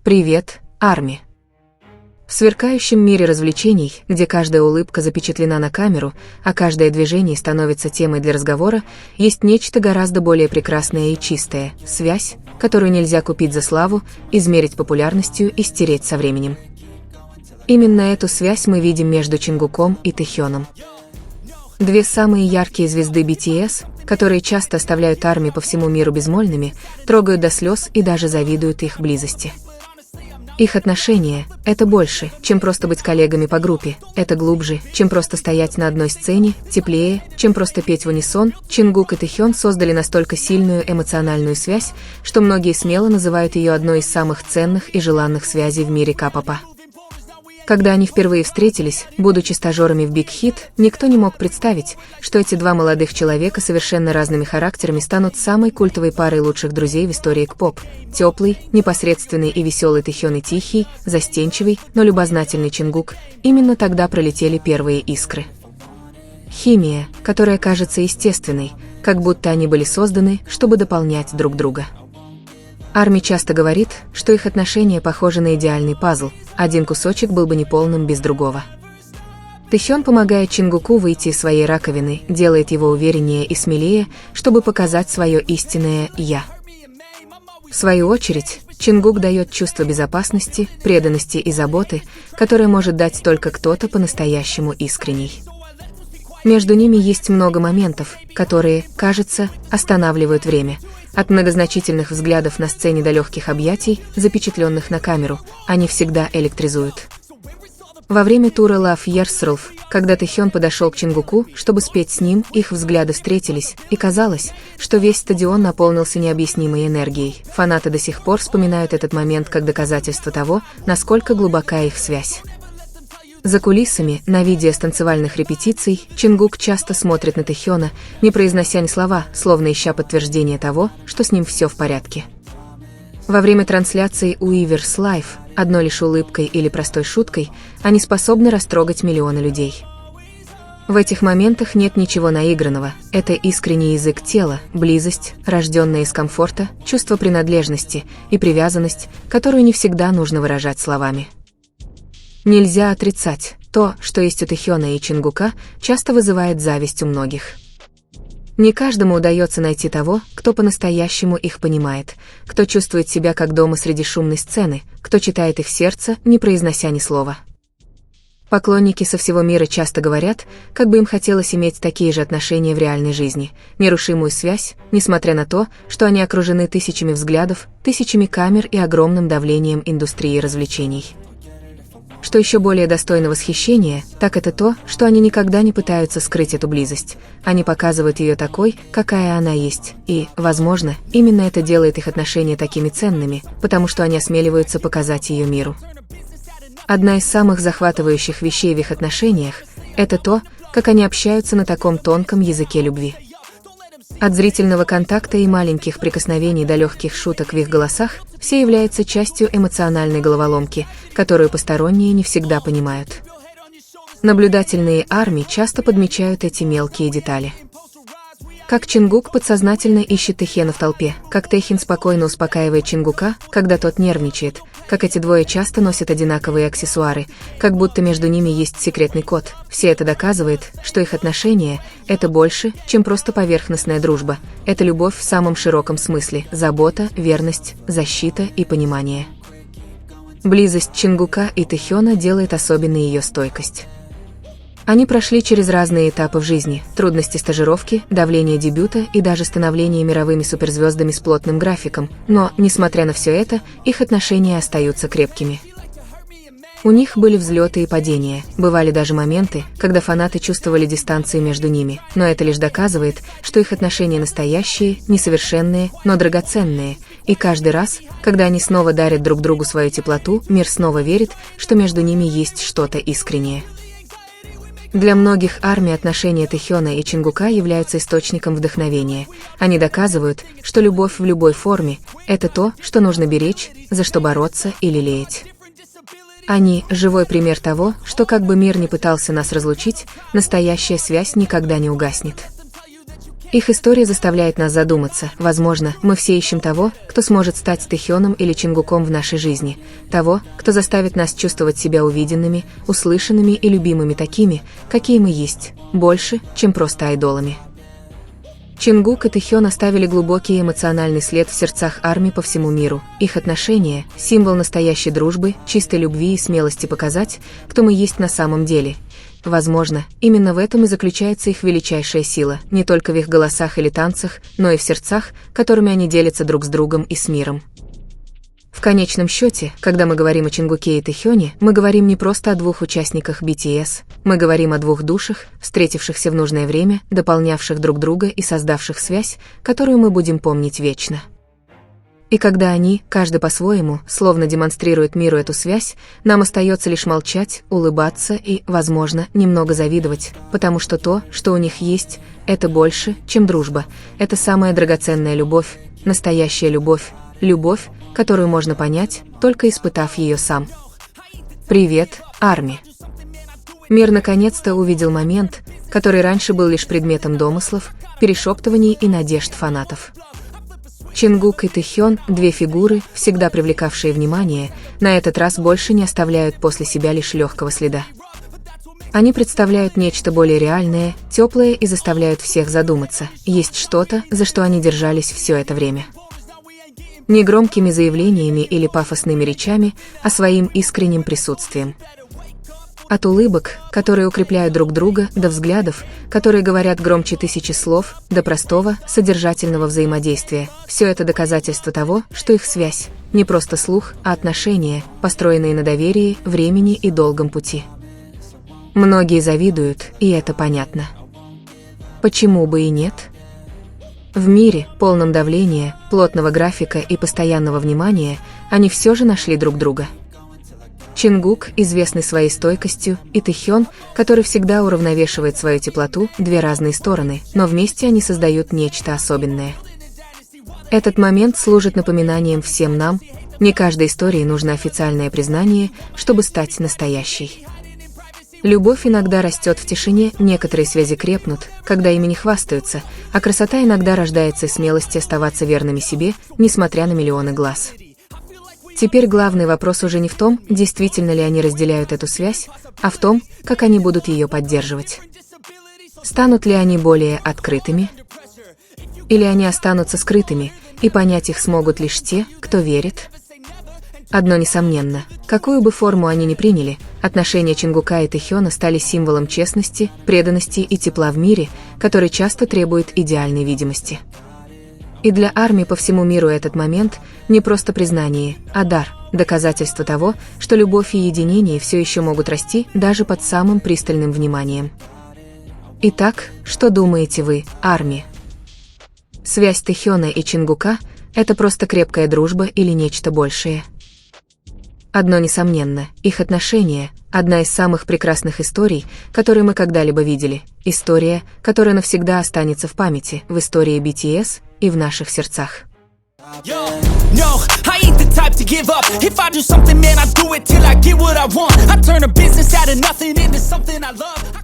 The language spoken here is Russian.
Привет, Арми. В сверкающем мире развлечений, где каждая улыбка запечатлена на камеру, а каждое движение становится темой для разговора, есть нечто гораздо более прекрасное и чистое – связь, которую нельзя купить за славу, измерить популярностью и стереть со временем. Именно эту связь мы видим между Чингуком и Тэхёном. Две самые яркие звезды BTS, которые часто оставляют армии по всему миру безмолвными, трогают до слез и даже завидуют их близости. Их отношения – это больше, чем просто быть коллегами по группе, это глубже, чем просто стоять на одной сцене, теплее, чем просто петь в унисон. Чингук и Тэхён создали настолько сильную эмоциональную связь, что многие смело называют ее одной из самых ценных и желанных связей в мире К-попа. Когда они впервые встретились, будучи стажерами в Big Hit, никто не мог представить, что эти два молодых человека совершенно разными характерами станут самой культовой парой лучших друзей в истории К-поп. Теплый, непосредственный и веселый Тэхён и тихий, застенчивый, но любознательный Чингук. Именно тогда пролетели первые искры. Химия, которая кажется естественной, как будто они были созданы, чтобы дополнять друг друга. Арми часто говорит, что их отношения похожи на идеальный пазл, один кусочек был бы неполным без другого. Тэхён помогает Чингуку выйти из своей раковины, делает его увереннее и смелее, чтобы показать свое истинное «я». В свою очередь, Чингук дает чувство безопасности, преданности и заботы, которое может дать только кто-то по-настоящему искренний. Между ними есть много моментов, которые, кажется, останавливают время. От многозначительных взглядов на сцене до легких объятий, запечатленных на камеру, они всегда электризуют. Во время тура Love Yourself, когда Тэхён подошел к Чингуку, чтобы спеть с ним, их взгляды встретились, и казалось, что весь стадион наполнился необъяснимой энергией. Фанаты до сих пор вспоминают этот момент как доказательство того, насколько глубока их связь. За кулисами, на видео с танцевальных репетиций, Чингук часто смотрит на Тэхёна, не произнося ни слова, словно ища подтверждение того, что с ним все в порядке. Во время трансляции Weverse Live, одной лишь улыбкой или простой шуткой, они способны растрогать миллионы людей. В этих моментах нет ничего наигранного, это искренний язык тела, близость, рожденная из комфорта, чувство принадлежности и привязанность, которую не всегда нужно выражать словами. Нельзя отрицать, то, что есть у Тэхёна и Чингука, часто вызывает зависть у многих. Не каждому удается найти того, кто по-настоящему их понимает, кто чувствует себя как дома среди шумной сцены, кто читает их сердце, не произнося ни слова. Поклонники со всего мира часто говорят, как бы им хотелось иметь такие же отношения в реальной жизни, нерушимую связь, несмотря на то, что они окружены тысячами взглядов, тысячами камер и огромным давлением индустрии развлечений. Что еще более достойно восхищения, так это то, что они никогда не пытаются скрыть эту близость. Они показывают ее такой, какая она есть, и, возможно, именно это делает их отношения такими ценными, потому что они осмеливаются показать ее миру. Одна из самых захватывающих вещей в их отношениях – это то, как они общаются на таком тонком языке любви. От зрительного контакта и маленьких прикосновений до легких шуток в их голосах все являются частью эмоциональной головоломки, которую посторонние не всегда понимают. Наблюдательные армии часто подмечают эти мелкие детали. Как Чингук подсознательно ищет Тэхёна в толпе, как Тэхин спокойно успокаивает Чингука, когда тот нервничает, как эти двое часто носят одинаковые аксессуары, как будто между ними есть секретный код. Все это доказывает, что их отношения – это больше, чем просто поверхностная дружба. Это любовь в самом широком смысле – забота, верность, защита и понимание. Близость Чингука и Тэхёна делает особенной ее стойкость. Они прошли через разные этапы в жизни, трудности стажировки, давление дебюта и даже становление мировыми суперзвездами с плотным графиком, но, несмотря на все это, их отношения остаются крепкими. У них были взлеты и падения, бывали даже моменты, когда фанаты чувствовали дистанцию между ними, но это лишь доказывает, что их отношения настоящие, несовершенные, но драгоценные, и каждый раз, когда они снова дарят друг другу свою теплоту, мир снова верит, что между ними есть что-то искреннее. Для многих армий отношения Тэхёна и Чингука являются источником вдохновения. Они доказывают, что любовь в любой форме – это то, что нужно беречь, за что бороться и лелеять. Они – живой пример того, что как бы мир ни пытался нас разлучить, настоящая связь никогда не угаснет. Их история заставляет нас задуматься. Возможно, мы все ищем того, кто сможет стать Тэхёном или Чингуком в нашей жизни. Того, кто заставит нас чувствовать себя увиденными, услышанными и любимыми такими, какие мы есть, больше, чем просто айдолами. Чингук и Тэхён оставили глубокий эмоциональный след в сердцах армии по всему миру. Их отношения – символ настоящей дружбы, чистой любви и смелости показать, кто мы есть на самом деле. Возможно, именно в этом и заключается их величайшая сила, не только в их голосах или танцах, но и в сердцах, которыми они делятся друг с другом и с миром. В конечном счете, когда мы говорим о Чингуке и Тэхёне, мы говорим не просто о двух участниках BTS, мы говорим о двух душах, встретившихся в нужное время, дополнявших друг друга и создавших связь, которую мы будем помнить вечно. И когда они, каждый по-своему, словно демонстрируют миру эту связь, нам остается лишь молчать, улыбаться и, возможно, немного завидовать, потому что то, что у них есть, это больше, чем дружба, это самая драгоценная любовь, настоящая любовь, любовь, которую можно понять, только испытав ее сам. Привет, армия! Мир наконец-то увидел момент, который раньше был лишь предметом домыслов, перешептываний и надежд фанатов. Чингук и Тэхён, две фигуры, всегда привлекавшие внимание, на этот раз больше не оставляют после себя лишь легкого следа. Они представляют нечто более реальное, теплое и заставляют всех задуматься, есть что-то, за что они держались все это время. Не громкими заявлениями или пафосными речами, а своим искренним присутствием. От улыбок, которые укрепляют друг друга, до взглядов, которые говорят громче тысячи слов, до простого, содержательного взаимодействия. Все это доказательство того, что их связь – не просто слух, а отношения, построенные на доверии, времени и долгом пути. Многие завидуют, и это понятно. Почему бы и нет? В мире, полном давления, плотного графика и постоянного внимания, они все же нашли друг друга. Чингук, известный своей стойкостью, и Тэхён, который всегда уравновешивает свою теплоту, две разные стороны, но вместе они создают нечто особенное. Этот момент служит напоминанием всем нам, не каждой истории нужно официальное признание, чтобы стать настоящей. Любовь иногда растет в тишине, некоторые связи крепнут, когда ими не хвастаются, а красота иногда рождается из смелости оставаться верными себе, несмотря на миллионы глаз. Теперь главный вопрос уже не в том, действительно ли они разделяют эту связь, а в том, как они будут ее поддерживать. Станут ли они более открытыми? Или они останутся скрытыми, и понять их смогут лишь те, кто верит? Одно несомненно, какую бы форму они ни приняли, отношения Чингука и Тэхёна стали символом честности, преданности и тепла в мире, который часто требует идеальной видимости. И для армии по всему миру этот момент не просто признание, а дар, доказательство того, что любовь и единение все еще могут расти даже под самым пристальным вниманием. Итак, что думаете вы, армия? Связь Тэхёна и Чингука – это просто крепкая дружба или нечто большее? Одно несомненно, их отношения – одна из самых прекрасных историй, которые мы когда-либо видели. История, которая навсегда останется в памяти, в истории BTS и в наших сердцах. No, I ain't the type to give up. If I do something, man, I do it till I get what I want. I turn a business out of nothing into something I love.